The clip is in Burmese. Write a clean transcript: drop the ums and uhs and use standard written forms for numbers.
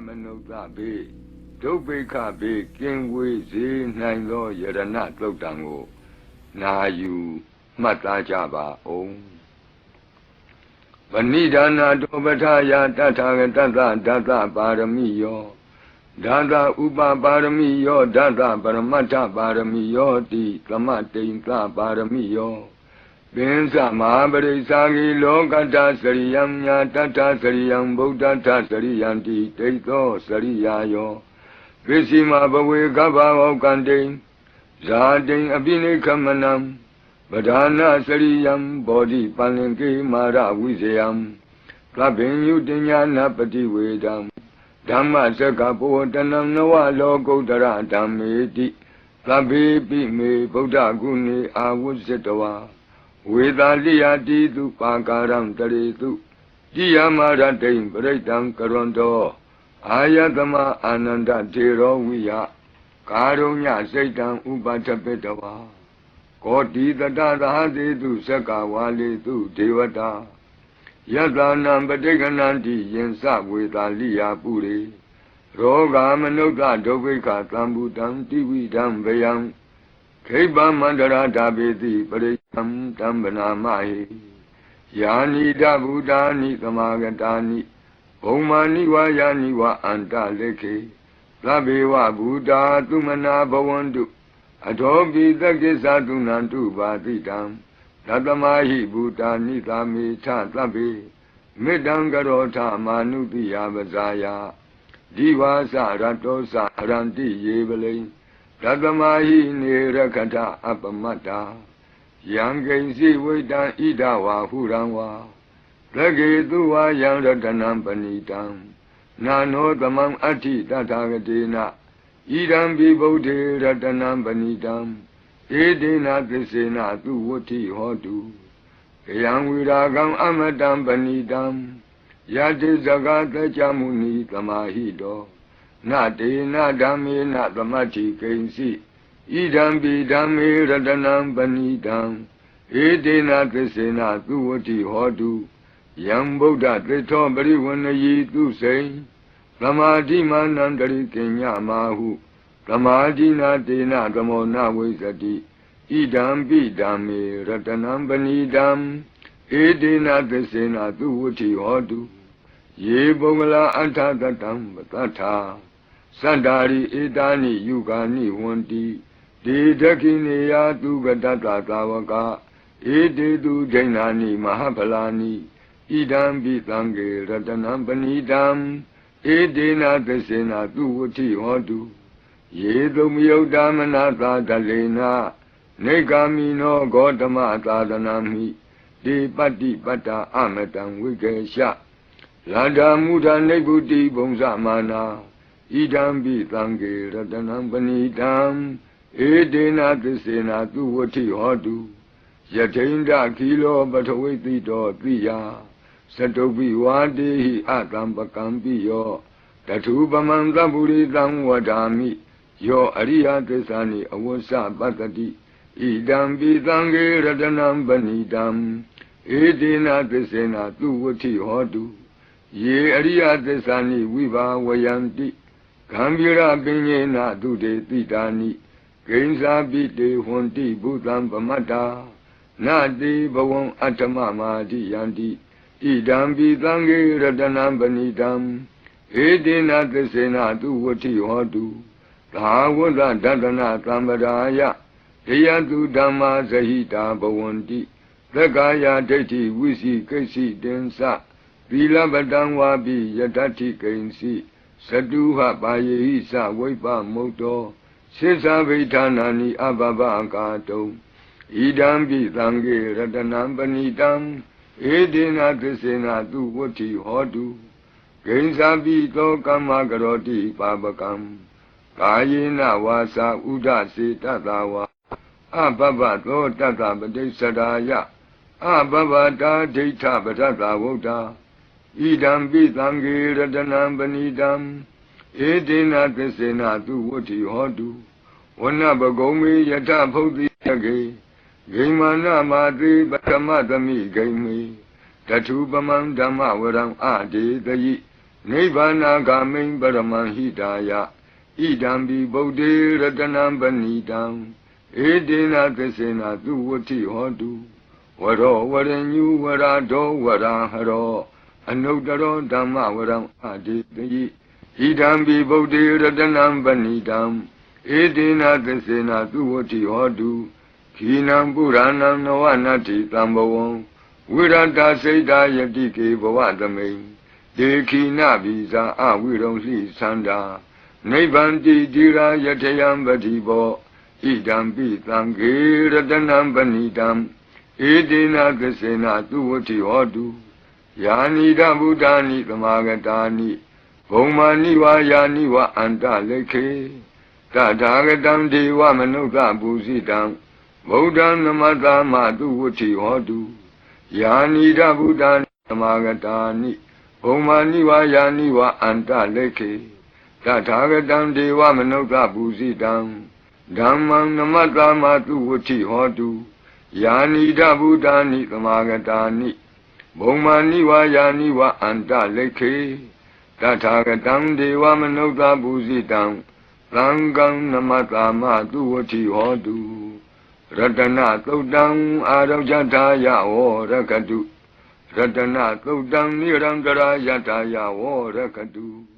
မနုဿဘေဒုဗ္ဗိခဘေကင်းဝေးစေနိုင်သောယရဏသုတ်တံကိုနာယူမှတ်သားကြပါအောင်ဗဏိဒါနာတောပထယာတထာဂတသဒသပါရမိယောဒသဥပပါရမိယောဒသပရမတ္ထပါရမိယောတိသမတိန်သပါရမိယောပင်စမဟာပရိစ္ဆာဂိလောကတ္တစရိယံညာတတ္ထစရိယံဗုဒ္ဓတ္ထစရိယံတိတိသောစရိယာယောပစ္စည်းမဘဝေကဗ္ဗဝကံတိဇာတိအပိနိခမနံပဒါနာစရိယံဘောဓိပန္လင်ကေမာရဝိဇယံသဗ္ဗညုတညာနာပတိဝေဒံဓမ္မစကဘောတနံနဝလောကုတ္တရဓမ္မေတိသဗ္ဗေပိမေဗုဒ္ဓဂုဏေအာဝုဇ္ဇတဝါဝေသာလိယတိတုပါကာရံတရေတုတိယမရတိံပရိတံကရွန်တောအာယတမအာနန္ဒတေရောဝိယကာရုညစိတ်တံဥပထပိတဝါကောတိတတသဟတိတုသက္ကဝါလေတုဒေဝတာယတနံပဋိက္ခဏန္တိယင်္စဝေသာလိယပုရိရောဂာမနုဿဒုဗ္ဗိခသံဘူတံတိဝိဒံဗယံခိဗ္ဗမန္တရာဓာပေတိပရိသံတံဗနာမဟိယာနိဒဗုဒ္ဓာနိသမာဂတာနိဘုံမာနိဝါယာနိဝါအန္တလေခေသဗ္ဗေဝဗုဒ္ဓာသုမနာဘဝန္တုအထောပိသက္ကိသသုဏန္တုပါတိတံသတ္တမဟိဗုဒ္ဓာနိသာမေထသဗ္ဗေမေတ္တံကရောထမာနုတိယပဇာယဒီဝါစရတောစအရန္တိယေပလိသတ္တမဟိနေရခတအပမတ္တာယံကိဉ္စီဝိတံဣဒဝါဟုရံဝါသကေတုဝါယံရတနံပဏိတံနာနောသမံအဋ္ဌိတထာဂတေနဣဒံပိဗုဒ္ဓေရတနံပဏိတံဧတေနသစ္စေနသူဝဋ္ဌိဟောတုကယံဝိရာဂံအမတံပဏိတံယတိဇဂတကြမုနိသမာဟိတောနတေနဓမ္မေနသမတ္ထိကိဉ္စီဣဒံပိဓမ္မေရတနံပဏိတံဧတေနသစ္စေနသူဝဋ္ဌိဟောတုယံဗုဒ္ဓသစ္ထောပရိဝဏယိသူစိံသမာဓိမာနန္တရိကိညမာဟုသမာဓိနာတေနသမောနဝိသတိဣဒံပိဓမ္မေရတနံပဏိတံဧတေနသစ္စေနသူဝဋ္ဌိဟောတုယေပုဂ္ဂလာအဋ္ဌတတံပတ္ထာသန္တာရိဧတာနိယုဂာနိဝန္တိဒေဒခိနေယသူကတတသာဝကဧတေတုဒိဏာနိမဟာဖလာနိဣဒံပိသံဃေရတနံပဏိတံဧတေနသစ္စေနသူဝဋ္ဌိဟောတုယေသုမယုတ်တမနာသာတလေနနေဂာမိနောဂေါတမသာသနာမိဒေပတ္တိပတ္တာအမတံဝိကေရှလန္ဓာမုဒနိဗ္ဗုတိဘုံဇမာနာဣဒံပိသံဃေရတနံပဏိတံဧတေနသစ္စေနသူဝဋ္ဌိဟောတုယထိန္ဒခိလောပထဝိတိတောတိယသတုပိဝါတေဟိအတံပကံပိယောတထုပမံသဗ္ဗုရိတံဝဒာမိယောအရိယသစ္စာနိအဝဆပတ္တိဣဒံပိသံဃေရတနံပဏိတံဧတေနသစ္စေနသူဝဋ္ဌိဟောတုယေအရိယသစ္စာနိဝိဘာဝယန္တိဂံဗီရပညေနသုတေတိတာနိကိဉ္စာပိတေဟွန်တိဘုသံပမတ္တာနာတိဘဝံအတ္တမမာတိယန္တိဣဒံပိသံဃေရတနံပဏိတံဧတေနသစ္စေနသူဝဋ္ဌိဟောတုသာဝတ္တဒတနာသံပဒါယဒေယတုဓမ္မာဇဟိတာဘဝန္တိသက္ကာယဒိဋ္ဌိဝိစီကိစ္စိတင်္စသီလပတံဝါပိယတ္ထိကိဉ္စီသတုဟပါယေဟိသဝိပ္ပမုတ်တောစိသဗိဌာနာနိအဘဘကာတုံဣဒံပိသံဃေရတနံပဏိတံဧတေနသစ္စေနသူဝဋ္ဌိဟောတုကိဉ္စာပိသောကမ္မကရောတိပါပကံကာယေနဝါစာဥဒစေတတဝါအဘဘသောတတပတိစ္ဆဒါယအဘဘတာဒိဋ္ဌပတ္တဝုဒ္ဓဣဒံပိသံဃေရတနံပဏိတံဧတေနသစ္စေနသူဝဋ္ဌိဟောတုဝနပဂုံမေယထဖုတ်တိယကေဂိမာနမာတိပထမသမိဂိမေတထုပမံဓမ္မဝရံအဒေတယိ နိဗ္ဗာနာဂမိံပရမံဟိတာယဣဒံဘိဗုဒ္ဓေရတနံပဏိတံဧတေနသစ္စေနသူဝတိဟောတုဝရောဝရညုဝရဒောဝရဟရောအနုတ္တရောဓမ္မဝရံအတေတိဣဒံဘိဗုဒ္ဓေရတနံပဏိတံဧတေနသစ္စေနသူဝတိဟောတုခိနံပုရဏံနဝနတ္တိတံဘဝံဝိရတစိတ်တာယတိကေဘဝသမိန်ဒေခိနဘိဇာအဝိရုံလိသန္တာနိဗ္ဗန္တိတိရာယထယံပတိဘောဣဒံပိသံဃေရတနံပဏိတံဧတေနသစ္စေနသူဝတိဟောတုယာနိဒဗုဒ္ဓာနိသမာဂတာနိဘုံမာနိဝါယာနိဝအန္တလိခေတထာဂတံဒေဝမနုဿပူဇိတံဗုဒ္ဓံနမတ္တမသူဝတိဟောတုယာနိဒဗုဒ္ဓာနိသမာဂတာနိဘုံမာနိဝါယာနိဝအန္တလိခေတထာဂတံဒေဝမနုဿပူဇိတံဓမ္မံနမတ္တမသူဝတိဟောတုယာနိဒဗုဒ္ဓာနိသမာဂတာနိဘုံမာနိဝါယာနိဝအန္တလိခေတထာဂတံဒေဝမနုဿပူဇိတံသံဃံနမတ္တမသူဝတိဟောတုရတနသုတ်တံအာရောဇထာယဝရကတုရတနသုတ်တံနိရံတရာယထာယဝရကတု